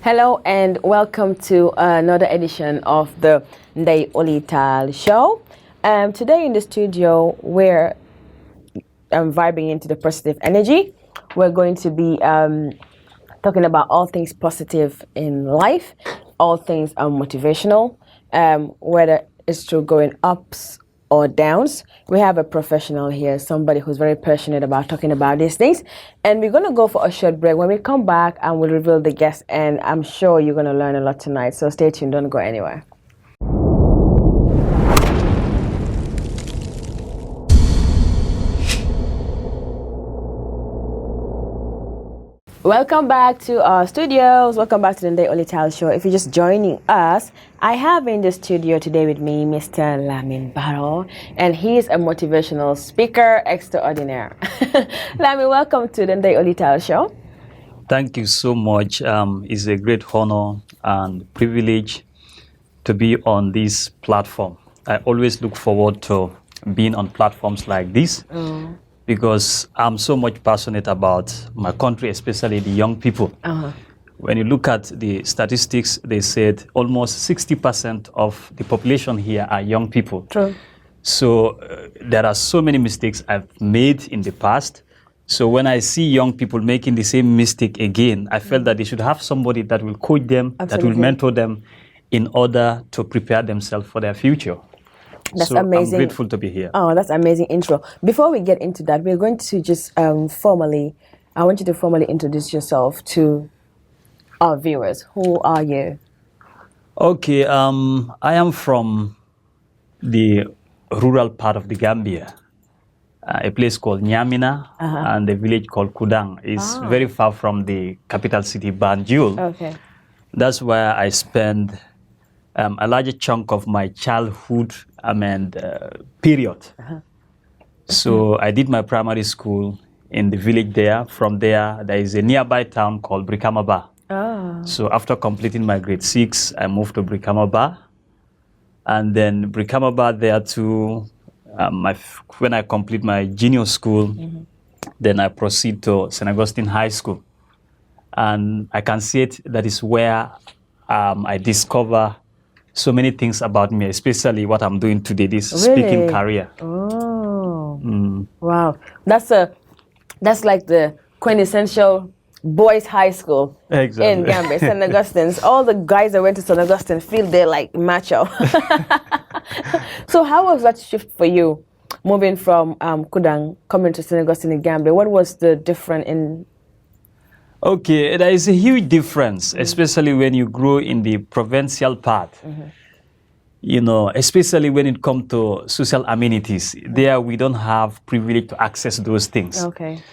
Hello and welcome to another edition of the Ndey, Oley, Taal show. Today in the studio, we're vibing into the positive energy. We're going to be talking about all things positive in life, all things motivational, whether it's through going ups or downs. We have a professional here, somebody who's very passionate about talking about these things. And we're going to go for a short break. When we come back, and we'll reveal the guest, and I'm sure you're going to learn a lot tonight. So stay tuned, don't go anywhere. Welcome back to our studios. Welcome back to the Ndey, Oley, Taal show. If you're just joining us, I have in the studio today with me Mr. Lamin Barrow, and he's a motivational speaker extraordinaire. Lamin, welcome to the Ndey, Oley, Taal show. Thank you so much. It's a great honor and privilege to be on this platform. I always look forward to being on platforms like this. Because I'm so much passionate about my country, especially the young people. When you look at the statistics, they said almost 60% of the population here are young people. True. So there are so many mistakes I've made in the past. So when I see young people making the same mistake again, I felt that they should have somebody that will coach them, Absolutely. that will mentor them in order to prepare themselves for their future. That's so amazing. I'm grateful to be here. Oh, that's amazing intro. Before we get into that, we're going to just I want you to formally introduce yourself to our viewers. Who are you? Okay, I am from the rural part of the Gambia, a place called Nyamina, and a village called Kudang. It's very far from the capital city, Banjul. Okay. That's where I spend a larger chunk of my childhood period. So I did my primary school in the village there. From there is a nearby town called Brikamaba. So after completing my grade 6, I moved to Brikamaba. And then Brikamaba there too, when I complete my junior school, then I proceed to St. Augustine High School. And I can say that is where I discover so many things about me, especially what I'm doing today, this speaking career. Oh, wow. That's like the quintessential boys' high school in Gambia, St. Augustine's. All the guys that went to St. Augustine feel they're like macho. So how was that shift for you, moving from Kudang, coming to St. Augustine in Gambia? What was the difference in? Okay, there is a huge difference, especially when you grow in the provincial part. You know, especially when it comes to social amenities. There we don't have privilege to access those things. Okay.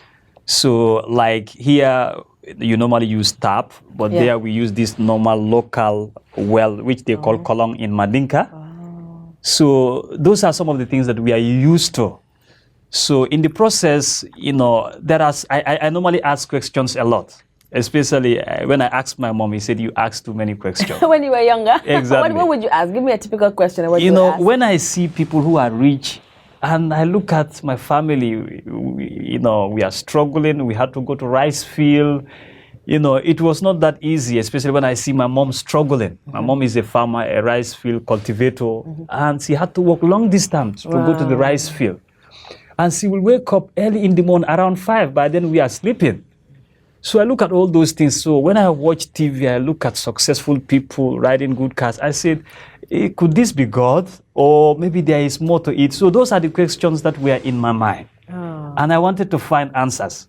So like here, you normally use tap, but there we use this normal local well, which they call kolong in Mandinka. So those are some of the things that we are used to. So in the process, you know, I normally ask questions a lot, especially when I asked my mom, he said, you asked too many questions. When you were younger? Exactly. What would you ask? Give me a typical question. What you know, ask? When I see people who are rich, and I look at my family, we are struggling. We had to go to rice field. You know, it was not that easy, especially when I see my mom struggling. My mom is a farmer, a rice field cultivator, and she had to walk long distance to go to the rice field. And she will wake up early in the morning around 5, by then we are sleeping. So I look at all those things. So when I watch TV, I look at successful people riding good cars. I said, could this be God? Or maybe there is more to it. So those are the questions that were in my mind. And I wanted to find answers.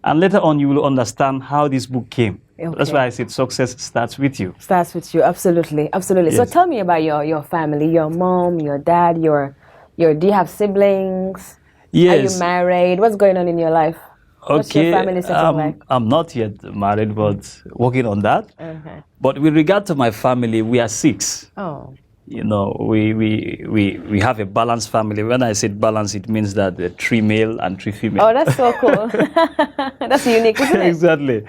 And later on, you will understand how this book came. Okay. That's why I said success starts with you. Starts with you, absolutely, absolutely. Yes. So tell me about your family, your mom, your dad, do you have siblings? Yes. Are you married? What's going on in your life? Okay. What's your family setting like? I'm not yet married, but working on that. Okay. But with regard to my family, we are 6. Oh. You know, we have a balanced family. When I said balance, it means that 3 male and 3 female. Oh, that's so cool. That's unique, isn't it? Exactly.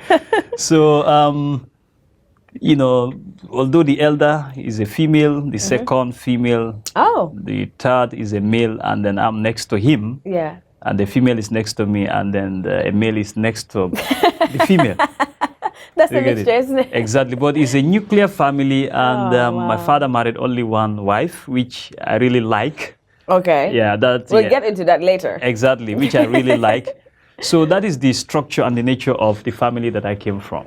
So, you know, although the elder is a female, the second female, the third is a male, and then I'm next to him. Yeah. And the female is next to me, and then the male is next to the female. That's You a get mixture, isn't it? Exactly, but it's a nuclear family, and my wow. father married only one wife, which I really like. Okay. Yeah, that We'll yeah, get into that later. exactly, which I really like. So that is the structure and the nature of the family that I came from.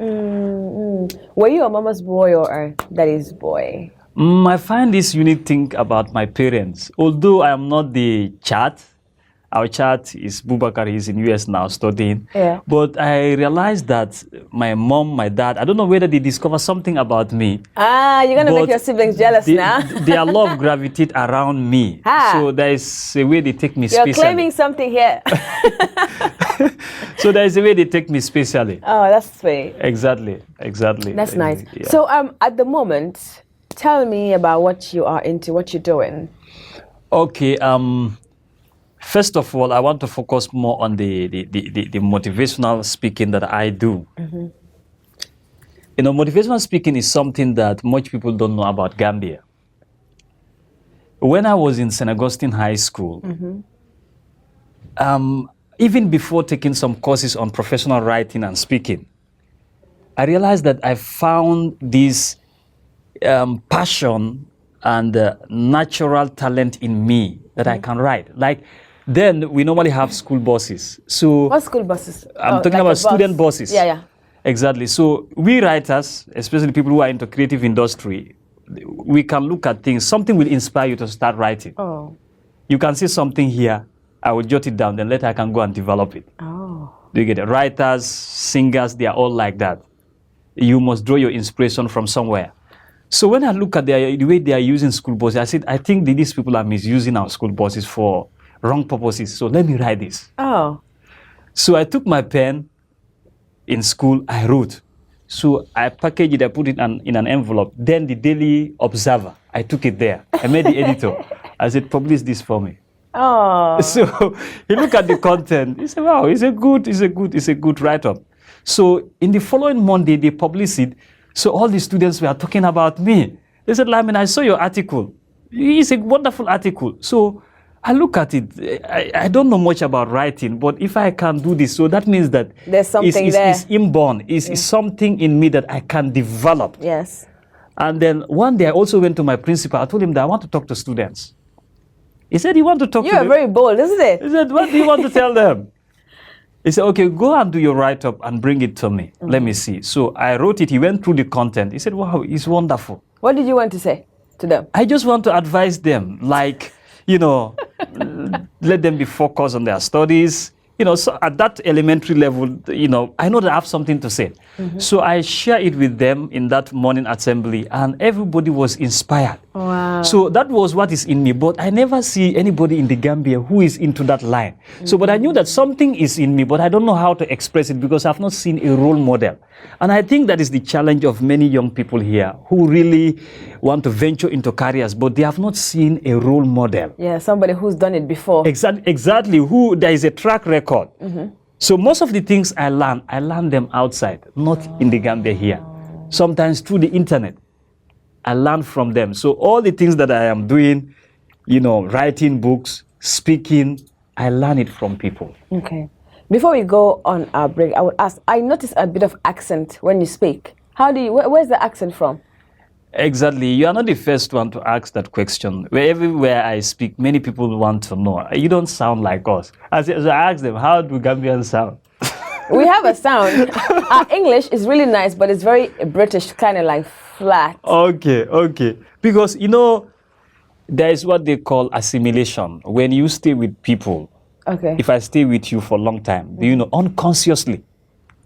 Were you a mama's boy or a daddy's boy? I find this unique thing about my parents. Although I am not the child, our child is Bubakar, he's in US now studying. Yeah. But I realized that my mom, my dad, I don't know whether they discover something about me. Ah, you're gonna make But your siblings jealous now. their love gravitate around me. Ha. So there is a way they take me You're specially. claiming something here. So there is a way they take me specially. Oh, that's sweet. Exactly. That's nice. Yeah. So, at the moment, tell me about what you are into, what you're doing. Okay. First of all, I want to focus more on the motivational speaking that I do. You know, motivational speaking is something that much people don't know about Gambia. When I was in St. Augustine High School, even before taking some courses on professional writing and speaking, I realized that I found this passion and natural talent in me that I can write. Like, then we normally have school buses. So What school buses? I'm talking like about a bus. student buses. Yeah. Exactly. So we writers, especially people who are into creative industry, we can look at things. Something will inspire you to start writing. Oh. You can see something here, I will jot it down, then later I can go and develop it. Oh. Do you get it? Writers, singers, they are all like that. You must draw your inspiration from somewhere. So when I look at the way they are using school buses, I said, I think that these people are misusing our school buses for wrong purposes. So let me write this. Oh. So I took my pen in school, I wrote. So I packaged it, I put it in an envelope. Then the Daily Observer, I took it there. I made the editor. I said, publish this for me. Oh. So he looked at the content. He said, wow, it's a good write-up. So in the following Monday, they published it. So all the students were talking about me. They said, Lamin, I saw your article. It's a wonderful article. So I look at it. I don't know much about writing, but if I can do this, so that means that There's something there. It's inborn. It's something in me that I can develop. Yes. And then one day I also went to my principal. I told him that I want to talk to students. He said, you want to talk to You are them? very bold, isn't it? He said, what do you want to tell them? He said, okay, go and do your write-up and bring it to me. Let me see. So I wrote it. He went through the content. He said, wow, it's wonderful. What did you want to say to them? I just want to advise them, like, you know, let them be focused on their studies. You know, so at that elementary level, you know, I know that I have something to say. So I share it with them in that morning assembly, and everybody was inspired. Wow. So that was what is in me, but I never see anybody in the Gambia who is into that line. So, but I knew that something is in me, but I don't know how to express it because I've not seen a role model. And I think that is the challenge of many young people here who really want to venture into careers, but they have not seen a role model. Yeah, somebody who's done it before. Exactly, who there is a track record. So most of the things I learn them outside, not in the Gambia here. Sometimes through the internet, I learn from them. So all the things that I am doing, you know, writing books, speaking, I learn it from people. Okay. Before we go on our break, I would ask, I notice a bit of accent when you speak. Where's the accent from? Exactly. You are not the first one to ask that question. Everywhere I speak, many people want to know. You don't sound like us. So I ask them, how do Gambians sound? We have a sound. Our English is really nice, but it's very British, kind of like flat. Okay. Because, you know, there is what they call assimilation. When you stay with people, Okay. if I stay with you for a long time, you know, unconsciously,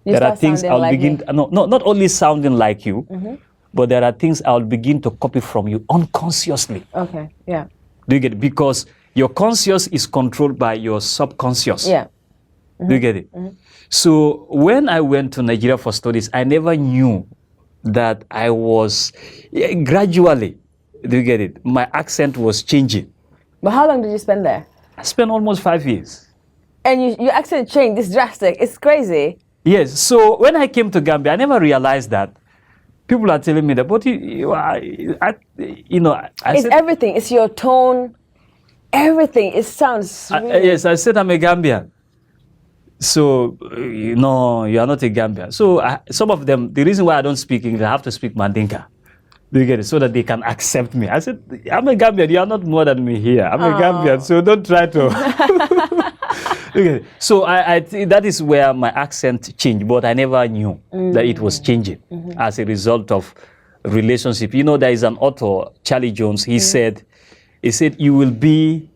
You there are start things sounding I'll like begin, me. no, not only sounding like you, but there are things I'll begin to copy from you unconsciously. Okay, yeah. Do you get it? Because your conscious is controlled by your subconscious. Yeah. Do you get it? So when I went to Nigeria for studies, I never knew that I was gradually, do you get it? My accent was changing. But how long did you spend there? I spent almost 5 years. And your accent changed, it's drastic, it's crazy. Yes. So when I came to Gambia, I never realized that. People are telling me that, but I It's said, everything, it's your tone, everything, it sounds sweet. yes, I said I'm a Gambian. So, no, you are not a Gambian. So some of them, the reason why I don't speak English, I have to speak Mandinka. Do you get it? So that they can accept me. I said, I'm a Gambian. You are not more than me here. I'm a Gambian. So don't try to. Okay. So I think that is where my accent changed. But I never knew that it was changing as a result of relationship. You know, there is an author, Charlie Jones. He said, you will be,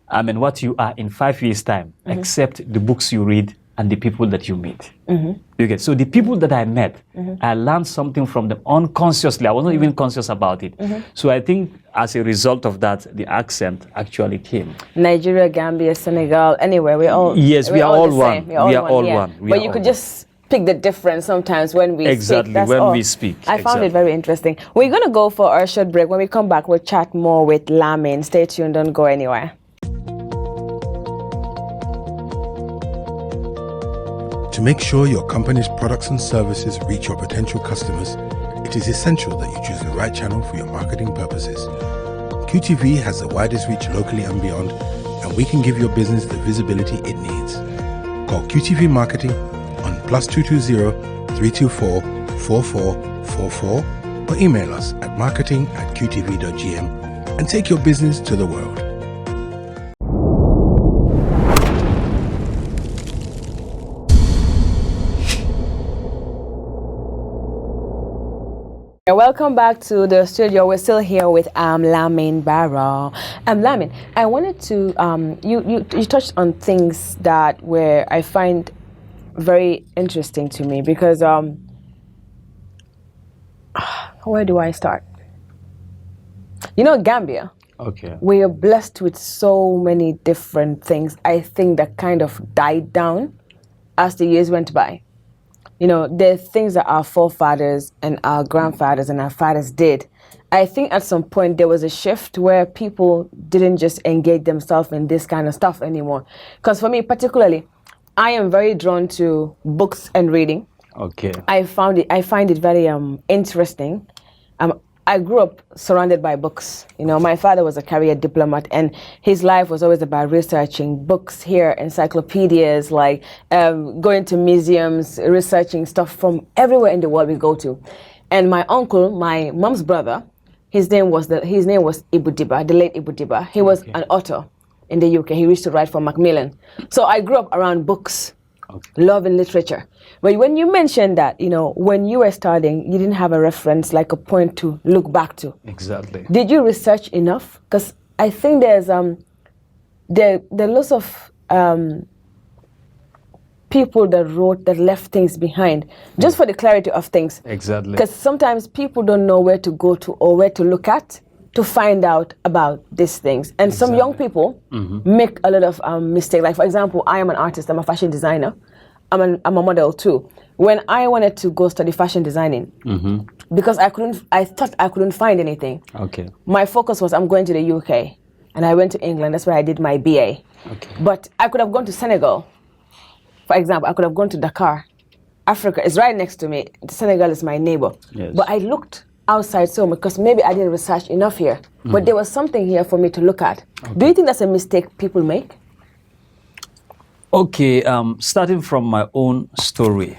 what you are in 5 years' time, except the books you read and the people that you meet. You get. So the people that I met, I learned something from them unconsciously. I was not even conscious about it. So I think as a result of that, the accent actually came. Nigeria, Gambia, Senegal, anywhere, we all. Yes, we are all one. We are all one. But you could just pick the difference sometimes when we speak. Exactly, when we speak. I found it very interesting. We're going to go for our short break. When we come back, we'll chat more with Lamin. Stay tuned, don't go anywhere. To make sure your company's products and services reach your potential customers, it is essential that you choose the right channel for your marketing purposes. QTV has the widest reach locally and beyond, and we can give your business the visibility it needs. Call QTV Marketing on +220 324 4444 or email us at marketing@qtv.gm and take your business to the world. Welcome back to the studio. We're still here with Lamin Barrow. Lamin, I wanted to you touched on things that I find very interesting to me because where do I start? You know, Gambia. Okay. We are blessed with so many different things. I think that kind of died down as the years went by. You know, there are things that our forefathers and our grandfathers and our fathers did. I think at some point there was a shift where people didn't just engage themselves in this kind of stuff anymore. Because for me particularly, I am very drawn to books and reading. Okay. I find it very interesting. I grew up surrounded by books. You know, my father was a career diplomat, and his life was always about researching books here, encyclopedias, like going to museums, researching stuff from everywhere in the world we go to. And my uncle, my mom's brother, his name was Ibu Diba, the late Ibu Diba. He was an author in the UK. He used to write for Macmillan. So I grew up around books. Love and literature. But when you mentioned that, you know, when you were starting, you didn't have a reference, like a point to look back to. Exactly. Did you research enough? Because I think there's there are lots of people that left things behind, just for the clarity of things. Exactly. Because sometimes people don't know where to go to or where to look at to find out about these things. And some young people make a lot of mistakes. Like, for example, I am an artist, I'm a fashion designer. I'm a model too. When I wanted to go study fashion designing, because I thought I couldn't find anything. Okay. My focus was I'm going to the UK, and I went to England. That's where I did my BA. Okay. But I could have gone to Senegal, for example. I could have gone to Dakar. Africa is right next to me. Senegal is my neighbor. Yes. But I looked outside so much because maybe I didn't research enough here. But there was something here for me to look at. Okay. Do you think that's a mistake people make? Okay, starting from my own story,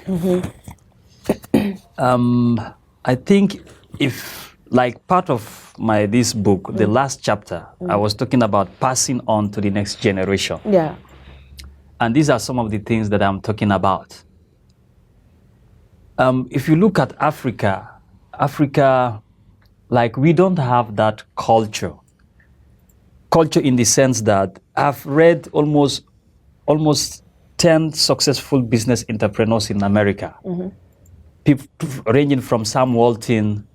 I think if, like part of this book, the last chapter, I was talking about passing on to the next generation. Yeah. And these are some of the things that I'm talking about. If you look at Africa, like we don't have that culture. Culture in the sense that I've read almost 10 successful business entrepreneurs in America. People ranging from Sam Walton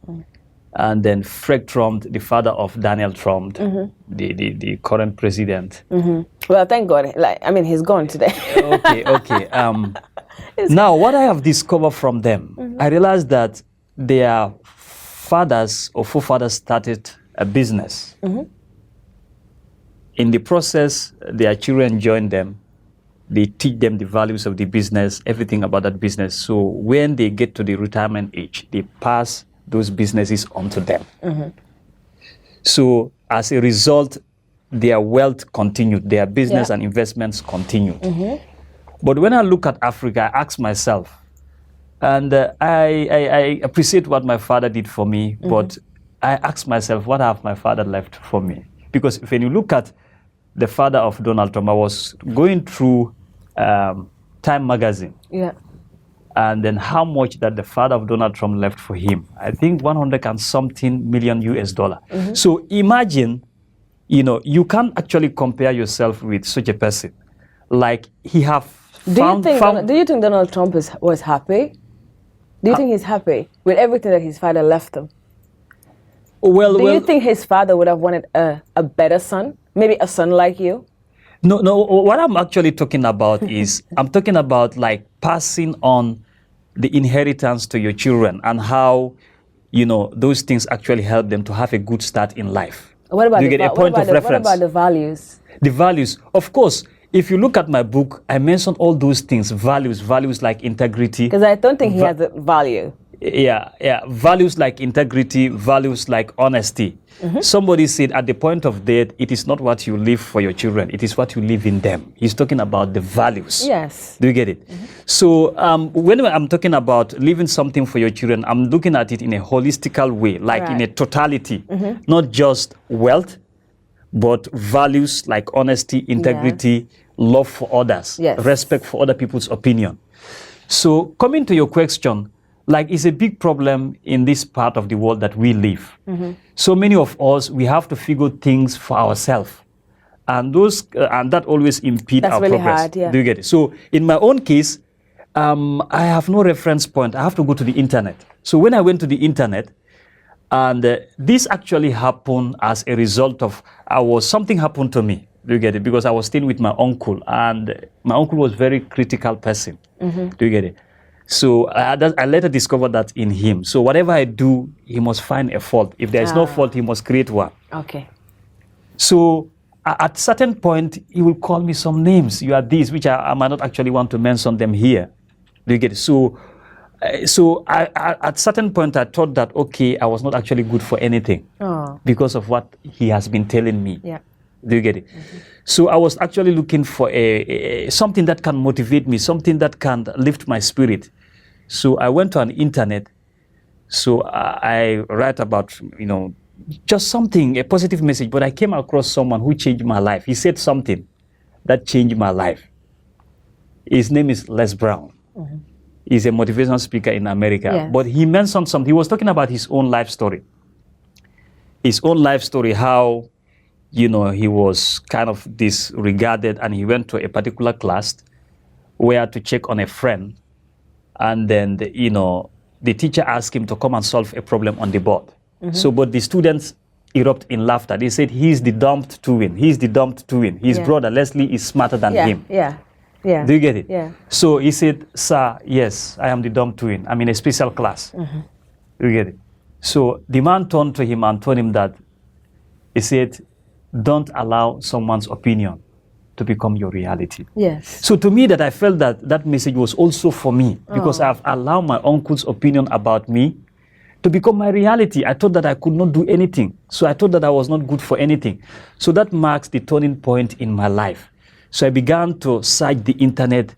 and then Fred Trump, the father of Donald Trump, the current president. Well, thank God. He's gone today. Okay. Now, what I have discovered from them, I realized that their fathers or forefathers started a business. In the process, their children join them. They teach them the values of the business, everything about that business. So when they get to the retirement age, they pass those businesses on to them. So as a result, their wealth continued, their business and investments continued. But when I look at Africa, I ask myself, and I appreciate what my father did for me, but I ask myself, what have my father left for me? Because when you look at the father of Donald Trump, I was going through Time magazine. Yeah. And then how much that the father of Donald Trump left for him. I think 100 and something million US dollar. So imagine, you can't actually compare yourself with such a person. Like he have found... Do you think Donald Trump was happy? Do you think he's happy with everything that his father left him? Do you think his father would have wanted a better son? Maybe a son like you? No, what I'm actually talking about is, I'm talking about like passing on the inheritance to your children and how, those things actually help them to have a good start in life. What about, What about the values? The values, of course. If you look at my book, I mentioned all those things, values like integrity. Because I don't think he has a value. Yeah. Values like integrity, values like honesty. Somebody said at the point of death, it is not what you live for your children, it is what you live in them. He's talking about the values. Yes. Do you get it? So when I'm talking about leaving something for your children, I'm looking at it in a holistical way, like in a totality, not just wealth, but values like honesty, integrity, love for others, respect for other people's opinion. So coming to your question, like it's a big problem in this part of the world that we live. So many of us, we have to figure things for ourselves. And that always impedes our really progress. Hard, yeah. Do you get it? So in my own case, I have no reference point. I have to go to the internet. So when I went to the internet, and this actually happened as a result of something happened to me. Do you get it? Because I was staying with my uncle, and my uncle was a very critical person. Do you get it? So I later discovered that in him. So whatever I do, he must find a fault. If there is no fault, he must create one. Okay. So at certain point, he will call me some names. You are these, which I might not actually want to mention them here. Do you get it? So at certain point, I thought that, okay, I was not actually good for anything because of what he has been telling me. Yeah. Do you get it? So I was actually looking for something that can motivate me, something that can lift my spirit. So I went to an internet. So I write about, just something, a positive message. But I came across someone who changed my life. He said something that changed my life. His name is Les Brown. He's a motivational speaker in America. Yes. But he mentioned something. He was talking about his own life story. His own life story, how, he was kind of disregarded, and he went to a particular class where to check on a friend. And then, the teacher asked him to come and solve a problem on the board. So, but the students erupt in laughter. They said, he's the dumped twin. He's the dumped twin. His brother, Leslie, is smarter than him. Yeah. Do you get it? Yeah. So he said, sir, yes, I am the dumb twin. I'm in a special class. Do you get it? So the man turned to him and told him that, he said, don't allow someone's opinion to become your reality. Yes. So to me, that I felt that message was also for me, because I've allowed my uncle's opinion about me to become my reality. I thought that I could not do anything. So I thought that I was not good for anything. So that marks the turning point in my life. So I began to search the internet.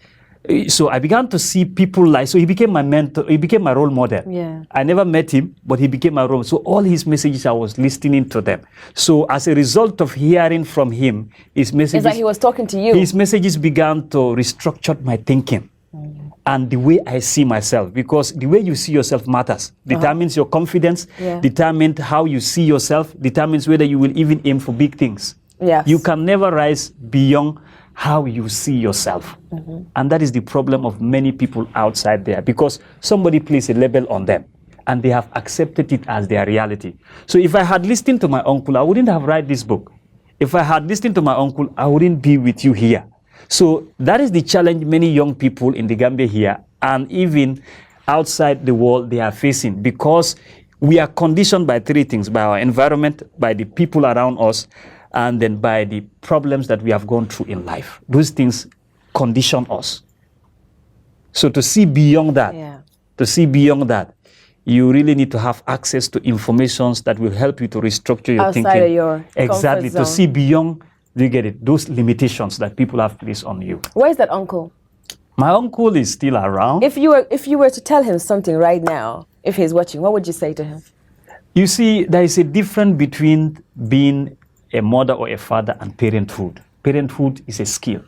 So I began to see people so he became my mentor, he became my role model. Yeah. I never met him, but he became my role model. So all his messages, I was listening to them. So as a result of hearing from him, his messages... It's like he was talking to you. His messages began to restructure my thinking and the way I see myself, because the way you see yourself matters. Determines your confidence, determines how you see yourself, determines whether you will even aim for big things. Yes. You can never rise beyond how you see yourself. And that is the problem of many people outside there, because somebody placed a label on them and they have accepted it as their reality. So if I had listened to my uncle, I wouldn't have written this book. If I had listened to my uncle, I wouldn't be with you here. So that is the challenge many young people in the Gambia here and even outside the world they are facing, because we are conditioned by three things: by our environment, by the people around us, and then by the problems that we have gone through in life. Those things condition us. So to see beyond that, you really need to have access to information that will help you to restructure your thinking. Outside of your exactly, comfort zone. to see beyond, do you get it, those limitations that people have placed on you. Where is that uncle? My uncle is still around. If you were to tell him something right now, if he's watching, what would you say to him? You see, there is a difference between being a mother or a father and parenthood. Parenthood is a skill.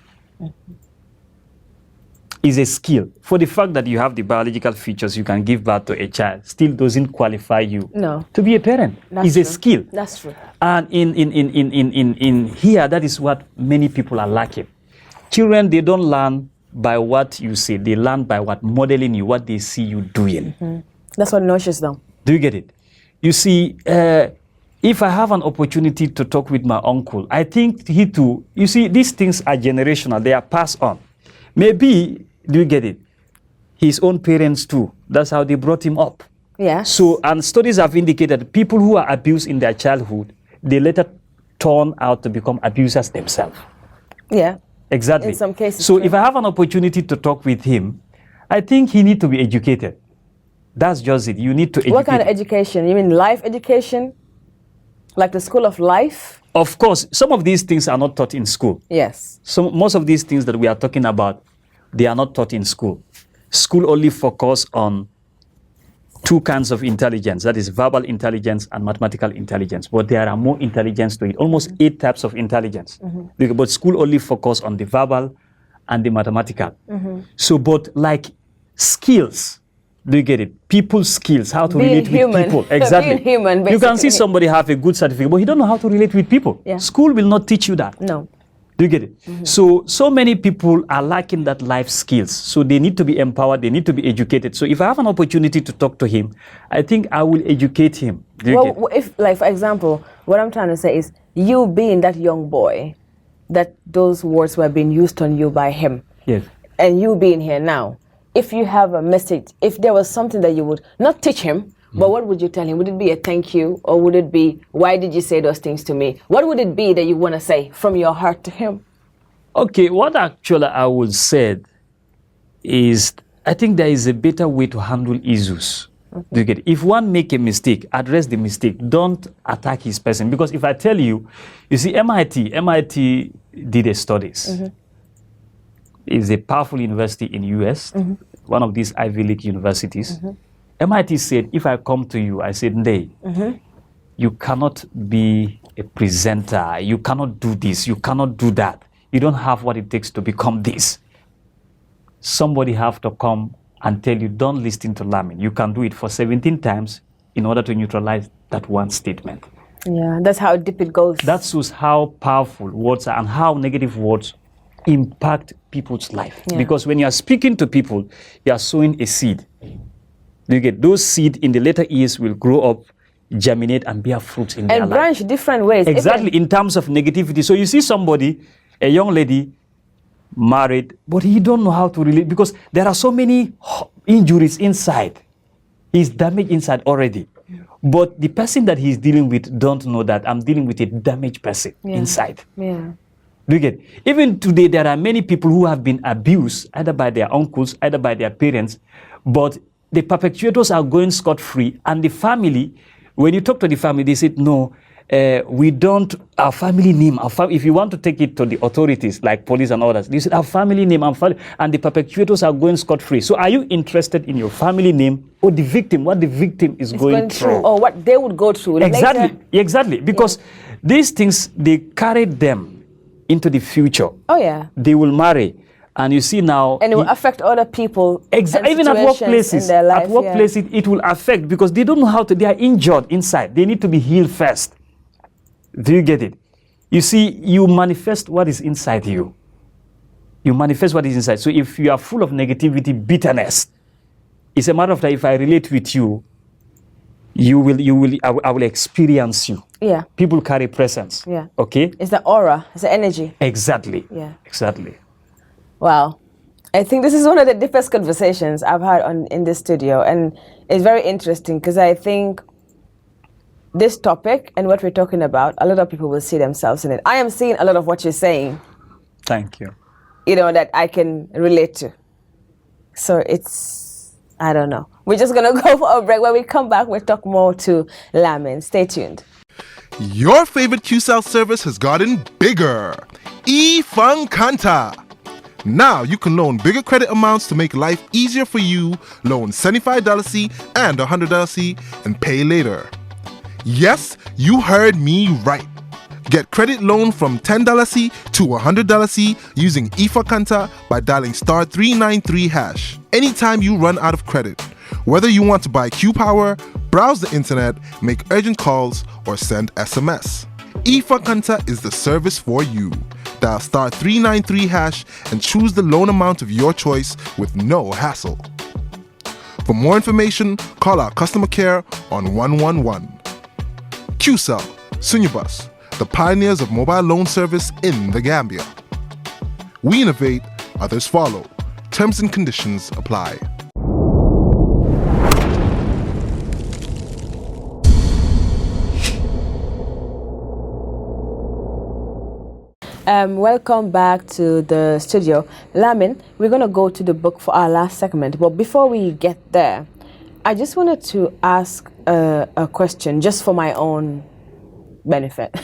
Is a skill. For the fact that you have the biological features, you can give birth to a child, still doesn't qualify you to be a parent. It's a skill. That's true. And in here, that is what many people are lacking. Children, they don't learn by what you say. They learn by what modeling you, what they see you doing. Mm-hmm. That's what nurtures them. Do you get it? You see, if I have an opportunity to talk with my uncle, I think he too, you see, these things are generational. They are passed on. Maybe, do you get it? His own parents too. That's how they brought him up. Yeah. So, and studies have indicated people who are abused in their childhood, they later turn out to become abusers themselves. Yeah. Exactly. In some cases. So if I have an opportunity to talk with him, I think he needs to be educated. That's just it. You need to educate. What kind of education? You mean life education? Like the school of life? Of course, some of these things are not taught in school. Yes. So most of these things that we are talking about, they are not taught in school. School only focus on two kinds of intelligence, that is verbal intelligence and mathematical intelligence. But there are more intelligence to it, almost 8 types of intelligence. Mm-hmm. But school only focus on the verbal and the mathematical. Mm-hmm. So, but like skills, do you get it? People's skills, how to relate with people. Exactly. Being human, basically. You can see somebody have a good certificate, but he don't know how to relate with people. Yeah. School will not teach you that. No. Do you get it? Mm-hmm. So many people are lacking that life skills. So they need to be empowered. They need to be educated. So if I have an opportunity to talk to him, I think I will educate him. Well, if, like, for example, what I'm trying to say is you being that young boy, that those words were being used on you by him. Yes. And you being here now, if you have a message, if there was something that you would not teach him, but what would you tell him? Would it be a thank you, or would it be, why did you say those things to me? What would it be that you want to say from your heart to him? Okay, what actually I would say is, I think there is a better way to handle issues. Mm-hmm. Do you get it? If one make a mistake, address the mistake. Don't attack his person. Because if I tell you, you see, MIT did a studies. Mm-hmm. It's a powerful university in US, one of these Ivy League universities. Mm-hmm. MIT said, if I come to you, I said, Ndey, you cannot be a presenter. You cannot do this. You cannot do that. You don't have what it takes to become this. Somebody have to come and tell you, don't listen to Lamin. You can do it for 17 times in order to neutralize that one statement. Yeah, that's how deep it goes. That shows how powerful words are and how negative words impact people's life. Yeah. Because when you are speaking to people, you are sowing a seed. You get those seeds in the later years will grow up, germinate, and bear fruits in their life. And branch different ways. Exactly, in terms of negativity. So you see somebody, a young lady, married, but he don't know how to relate because there are so many injuries inside. He's damaged inside already. But the person that he's dealing with don't know that I'm dealing with a damaged person inside. Yeah. Do you get it? Even today, there are many people who have been abused, either by their uncles, either by their parents, but the perpetrators are going scot-free, and the family, when you talk to the family, they said, no, we don't, our family name, if you want to take it to the authorities, like police and others, they said, our family name, and the perpetrators are going scot-free. So are you interested in your family name or the victim, what the victim is going through? Or what they would go through Exactly, later? exactly, because these things, they carried them into the future. Oh, yeah. They will marry. And you see now... And it will affect other people. Even at workplaces. In their life, at workplaces, it will affect because they don't know how to... They are injured inside. They need to be healed first. Do you get it? You see, you manifest what is inside you. You manifest what is inside. So if you are full of negativity, bitterness, it's a matter of time, if I relate with you, I will experience you. Yeah. People carry presence. Yeah. Okay? It's the aura. It's the energy. Exactly. Yeah. Exactly. Wow. I think this is one of the deepest conversations I've had in this studio. And it's very interesting because I think this topic and what we're talking about, a lot of people will see themselves in it. I am seeing a lot of what you're saying. Thank you. You know, that I can relate to. So it's, I don't know. We're just going to go for a break. When we come back, we'll talk more to Lamin. Stay tuned. Your favorite QCell service has gotten bigger. eFunkanta. Now you can loan bigger credit amounts to make life easier for you. Loan $75 and $100 and pay later. Yes, you heard me right. Get credit loan from $10 to $100 using IFA Kanta by dialing *393#. Anytime you run out of credit, whether you want to buy Q Power, browse the internet, make urgent calls, or send SMS. IFA Kanta is the service for you. Dial *393# and choose the loan amount of your choice with no hassle. For more information, call our customer care on 111. QCell, Sunyabus, the pioneers of mobile loan service in the Gambia. We innovate, others follow. Terms and conditions apply. Welcome back to the studio. Lamin, we're going to go to the book for our last segment. But before we get there, I just wanted to ask a question just for my own benefit.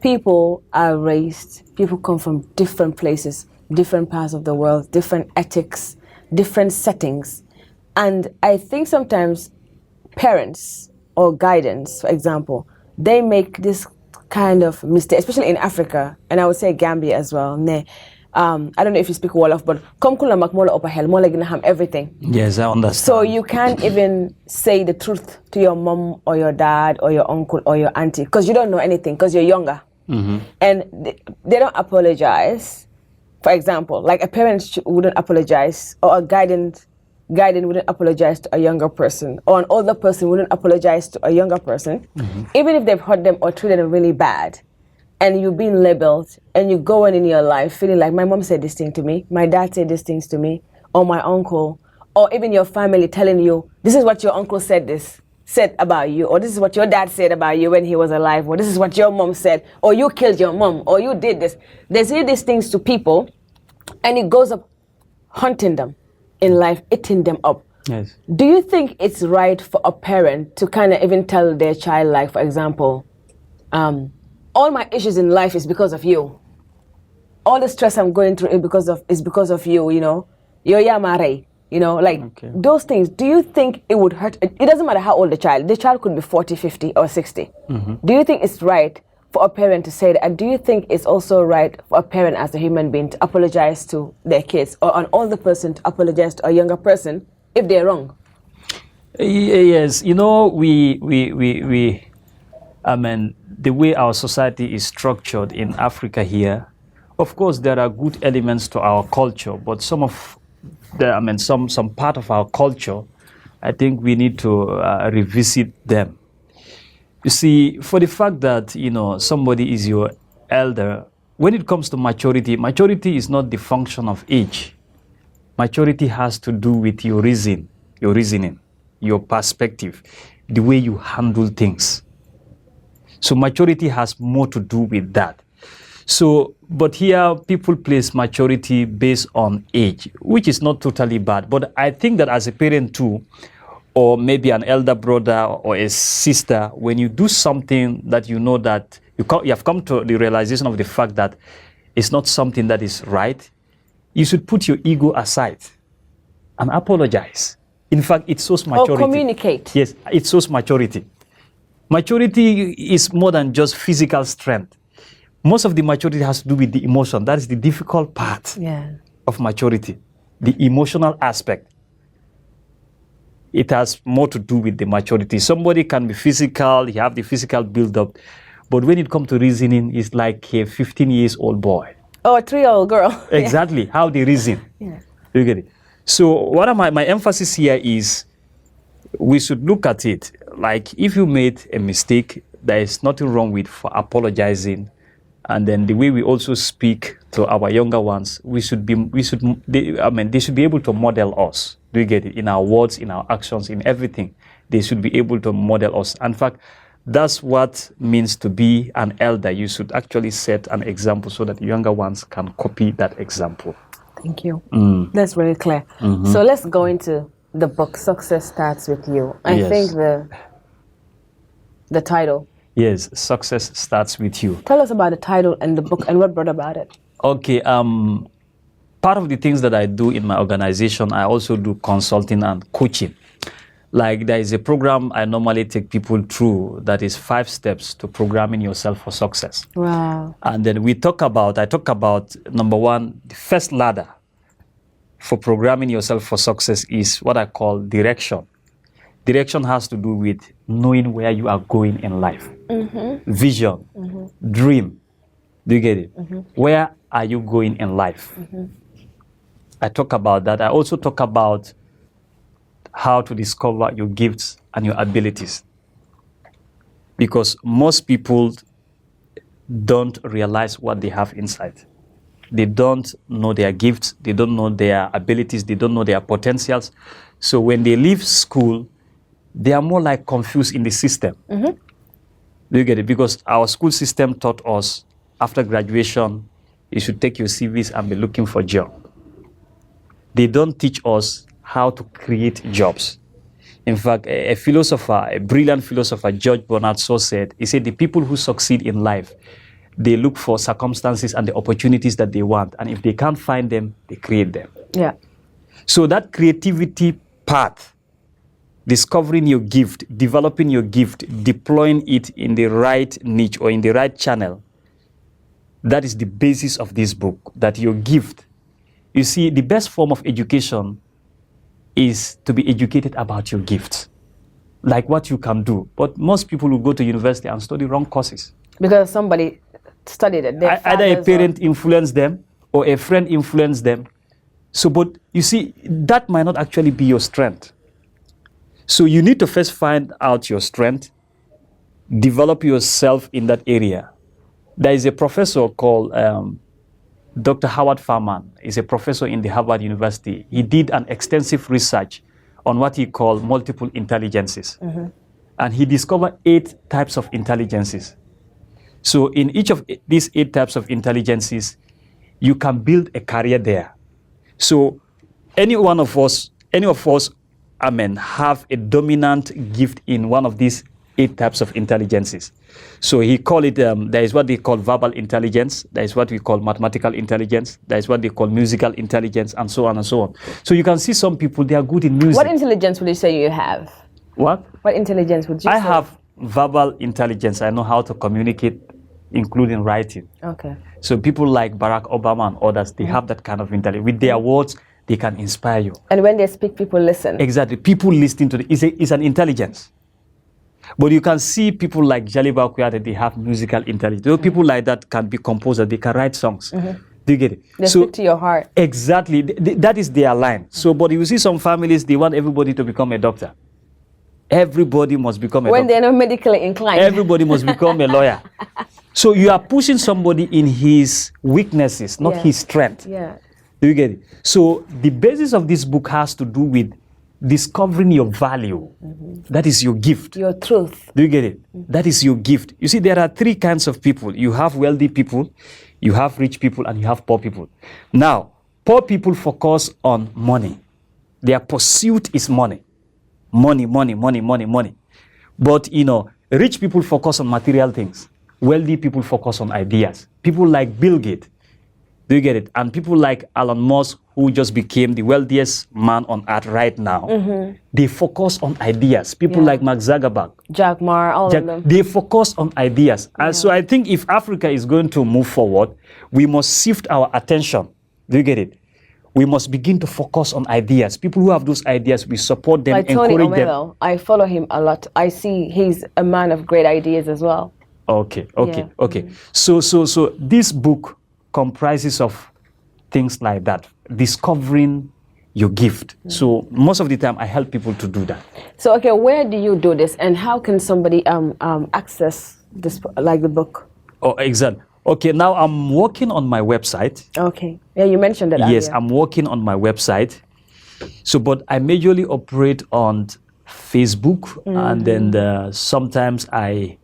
People are raised, people come from different places, different parts of the world, different ethics, different settings. And I think sometimes parents or guidance, for example, they make this kind of mistake, especially in Africa, and I would say Gambia as well. I don't know if you speak Wolof, but everything. Yes, I understand. So you can't even say the truth to your mom or your dad or your uncle or your auntie because you don't know anything because you're younger. Mm-hmm. And they don't apologize. For example, like a parent wouldn't apologize, or a guidance wouldn't apologize to a younger person, or an older person wouldn't apologize to a younger person, even if they've hurt them or treated them really bad. And you've been labeled, and you go on in your life feeling like my mom said this thing to me, my dad said these things to me, or my uncle, or even your family telling you, this is what your uncle said about you, or this is what your dad said about you when he was alive, or this is what your mom said, or you killed your mom, or you did this. They say these things to people, and it goes up hunting them in life, eating them up. Yes. Do you think it's right for a parent to kind of even tell their child, like, for example, all my issues in life is because of you. All the stress I'm going through is because of you, you know. You're Yamare, you know, like those things. Do you think it would hurt? It doesn't matter how old the child could be 40, 50, or 60. Do you think it's right for a parent to say that? And do you think it's also right for a parent as a human being to apologize to their kids, or an older person to apologize to a younger person if they're wrong? Yes, you know, the way our society is structured in Africa here, of course, there are good elements to our culture, but some part of our culture, I think we need to revisit them. You see, for the fact that, you know, somebody is your elder, when it comes to maturity is not the function of age. Maturity has to do with your reasoning, your perspective, the way you handle things. So maturity has more to do with that. So, but here people place maturity based on age, which is not totally bad. But I think that as a parent too, or maybe an elder brother or a sister, when you do something that you know that you have come to the realization of the fact that it's not something that is right, you should put your ego aside and apologize. In fact, it shows maturity. Or communicate. Yes, it shows maturity. Maturity is more than just physical strength. Most of the maturity has to do with the emotion. That is the difficult part of maturity, the emotional aspect. It has more to do with the maturity. Somebody can be physical, he have the physical build-up, but when it comes to reasoning, it's like a 15-year-old boy. Oh, a 3-year-old girl. Exactly, how they reason. Yeah. You get it? So what my emphasis here is, we should look at it like if you made a mistake, there is nothing wrong with apologizing, and then the way we also speak to our younger ones, they should be able to model us. Do you get it? In our words, in our actions, in everything, they should be able to model us. In fact, that's what means to be an elder. You should actually set an example so that younger ones can copy that example. Thank you. That's very clear. So let's go into the book, Success Starts With You. I think the title Yes, success starts with you. Tell us about the title and the book and what brought about it. Okay, part of the things that I do in my organization, I also do consulting and coaching. Like there is a program I normally take people through that is 5 steps to programming yourself for success. Wow. And then I talk about number 1, the first ladder for programming yourself for success is what I call direction. Direction has to do with knowing where you are going in life. Vision, dream. Do you get it? Where are you going in life? I talk about that. I also talk about how to discover your gifts and your abilities. Because most people don't realize what they have inside. They don't know their gifts, they don't know their abilities, they don't know their potentials. So when they leave school, they are more like confused in the system. Do you get it? Because our school system taught us after graduation, you should take your CVs and be looking for a job. They don't teach us how to create jobs. In fact, a brilliant philosopher, George Bernard Shaw said, he said, the people who succeed in life, they look for circumstances and the opportunities that they want. And if they can't find them, they create them. Yeah. So that creativity path, discovering your gift, developing your gift, deploying it in the right niche or in the right channel, that is the basis of this book, that your gift. You see, the best form of education is to be educated about your gifts, like what you can do. But most people will go to university and study wrong courses. Because somebody studied it. Either a parent influenced them or a friend influenced them. So, but you see, that might not actually be your strength. So you need to first find out your strength, develop yourself in that area. There is a professor called Dr. Howard Farman. He's a professor in the Harvard University. He did an extensive research on what he called multiple intelligences. And he discovered 8 types of intelligences. So in each of these 8 types of intelligences, you can build a career there. So any of us, have a dominant gift in one of these 8 types of intelligences. So he called it, there is what they call verbal intelligence, there is what we call mathematical intelligence, there is what they call musical intelligence, and so on and so on. So you can see some people, they are good in music. What intelligence would you say you have? What? What intelligence would you say? I have verbal intelligence. I know how to communicate, including writing. Okay. So people like Barack Obama and others, they have that kind of intelligence. With their words, they can inspire you. And when they speak, people listen. Exactly. People listening to it's an intelligence. But you can see people like Jaliba Kuyate, they have musical intelligence. People like that can be composers, they can write songs. Do you get it? They speak to your heart. Exactly. That is their line. So, but you see some families, they want everybody to become a doctor. Everybody must become a doctor. When they're not medically inclined. Everybody must become a lawyer. So you are pushing somebody in his weaknesses, not his strength. Yeah. Do you get it? So the basis of this book has to do with discovering your value. That is your gift. Your truth. Do you get it? That is your gift. You see, there are 3 kinds of people. You have wealthy people, you have rich people, and you have poor people. Now, poor people focus on money. Their pursuit is money. Money, money, money, money, money. But, rich people focus on material things. Wealthy people focus on ideas. People like Bill Gates. Do you get it? And people like Elon Musk, who just became the wealthiest man on earth right now, they focus on ideas. People like Mark Zuckerberg, Jack Ma, all of them. They focus on ideas. And so I think if Africa is going to move forward, we must shift our attention. Do you get it? We must begin to focus on ideas. People who have those ideas, we support them, Like Tony encourage them. Omelo, I follow him a lot. I see he's a man of great ideas as well. Okay. Yeah. So this book comprises of things like that, discovering your gift. So most of the time I help people to do that. So, okay, where do you do this and how can somebody access this, like the book? Oh, exactly. Okay, now I'm working on my website. Okay. Yeah, you mentioned that Yes, earlier. I'm working on my website. So, but I majorly operate on Facebook, and then sometimes I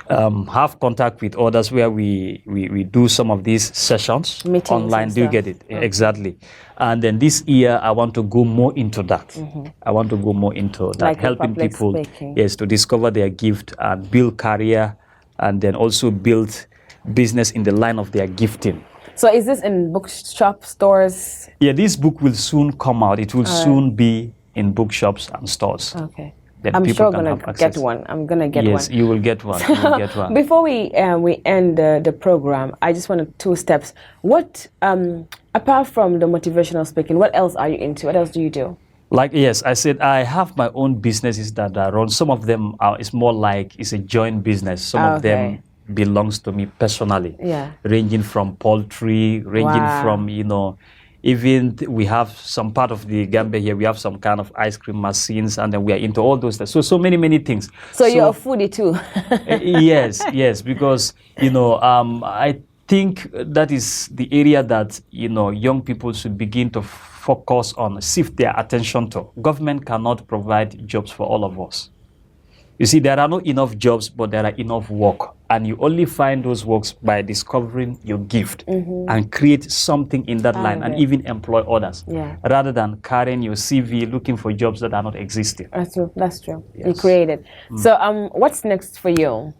have contact with others where we do some of these sessions Meetings online. and Do you stuff. get it? Exactly. And then this year I want to go more into that. I want to go more into that, Like helping public people, speaking. yes, to discover their gift and build career and then also build business in the line of their gifting. So is this in bookshop stores? Yeah, this book will soon come out. It will soon be in bookshops and stores. Okay. Then I'm people sure can gonna have access. get one. I'm gonna get one. Yes, you will get one. You will get one. Before we end the program, I just wanted 2 steps. What apart from the motivational speaking, what else are you into? What else do you do? Like, yes, I said I have my own businesses that I run. Some of them it's more like it's a joint business. Some of them belongs to me personally. Yeah. Ranging from poultry, ranging from, even we have some part of the Gambia here, we have some kind of ice cream machines, and then we are into all those things. So many things. So you're a foodie too. yes, because, I think that is the area that, young people should begin to focus on, shift their attention to. Government cannot provide jobs for all of us. You see, there are not enough jobs, but there are enough work. And you only find those works by discovering your gift and create something in that line and even employ others, rather than carrying your CV looking for jobs that are not existing. That's true. Yes. You created. So what's next for you?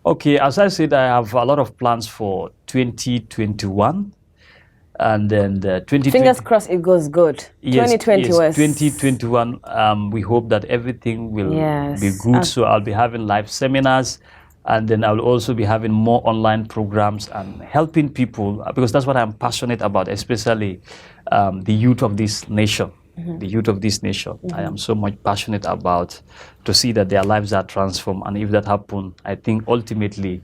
Okay, as I said, I have a lot of plans for 2021. And then the 2020. Fingers crossed it goes good. Yes, 2020 yes, was 2021. We hope that everything will be good. So I'll be having live seminars, and then I'll also be having more online programs and helping people, because that's what I'm passionate about, especially the youth of this nation. The youth of this nation. I am so much passionate about to see that their lives are transformed, and if that happens, I think ultimately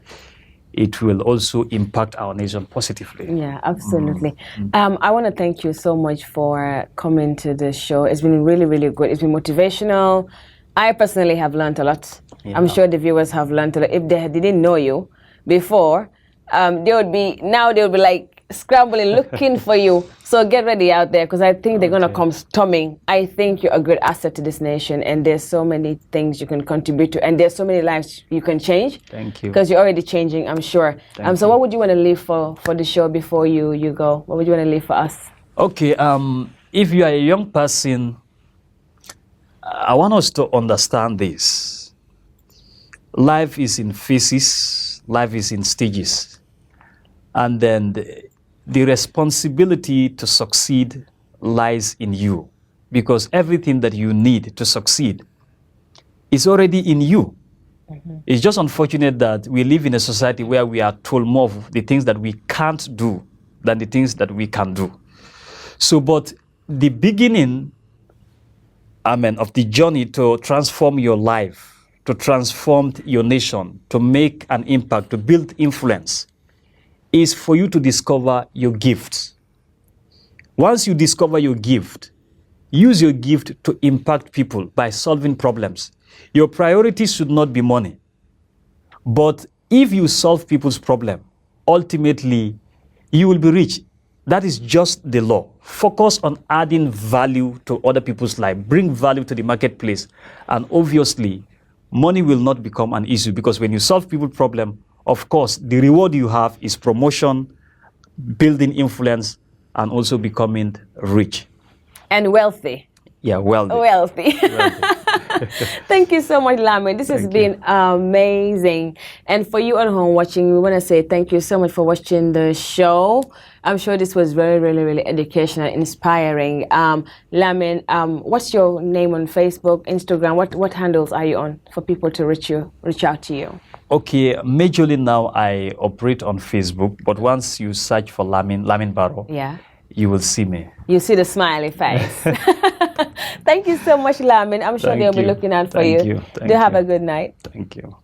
it will also impact our nation positively. Yeah, absolutely. I want to thank you so much for coming to the show. It's been really, really good. It's been motivational. I personally have learned a lot. Yeah. I'm sure the viewers have learned a lot. If they didn't know you before, they would be like scrambling, looking for you. So get ready out there, because I think they're going to come storming. I think you're a good asset to this nation, and there's so many things you can contribute to, and there's so many lives you can change. Thank you. Because you're already changing, I'm sure. So what would you want to leave for the show before you go? What would you want to leave for us? Okay, if you are a young person, I want us to understand this. Life is in phases, life is in stages. And then the responsibility to succeed lies in you, because everything that you need to succeed is already in you. It's just unfortunate that we live in a society where we are told more of the things that we can't do than the things that we can do. So, but the beginning, of the journey to transform your life, to transform your nation, to make an impact, to build influence, is for you to discover your gifts. Once you discover your gift, use your gift to impact people by solving problems. Your priority should not be money. But if you solve people's problem, ultimately, you will be rich. That is just the law. Focus on adding value to other people's life. Bring value to the marketplace. And obviously, money will not become an issue, because when you solve people's problem, of course, the reward you have is promotion, building influence, and also becoming rich. And wealthy. Yeah, wealthy. Wealthy. Thank you so much, Lamin. This has been amazing. And for you at home watching, we want to say thank you so much for watching the show. I'm sure this was very, really, really educational, inspiring. Lamin, what's your name on Facebook, Instagram? What handles are you on for people to reach out to you? Okay, majorly now I operate on Facebook, but once you search for Lamin Barrow, you will see me. You see the smiley face. Thank you so much, Lamin. I'm sure they'll be looking out for you. Thank you. Do have a good night. Thank you.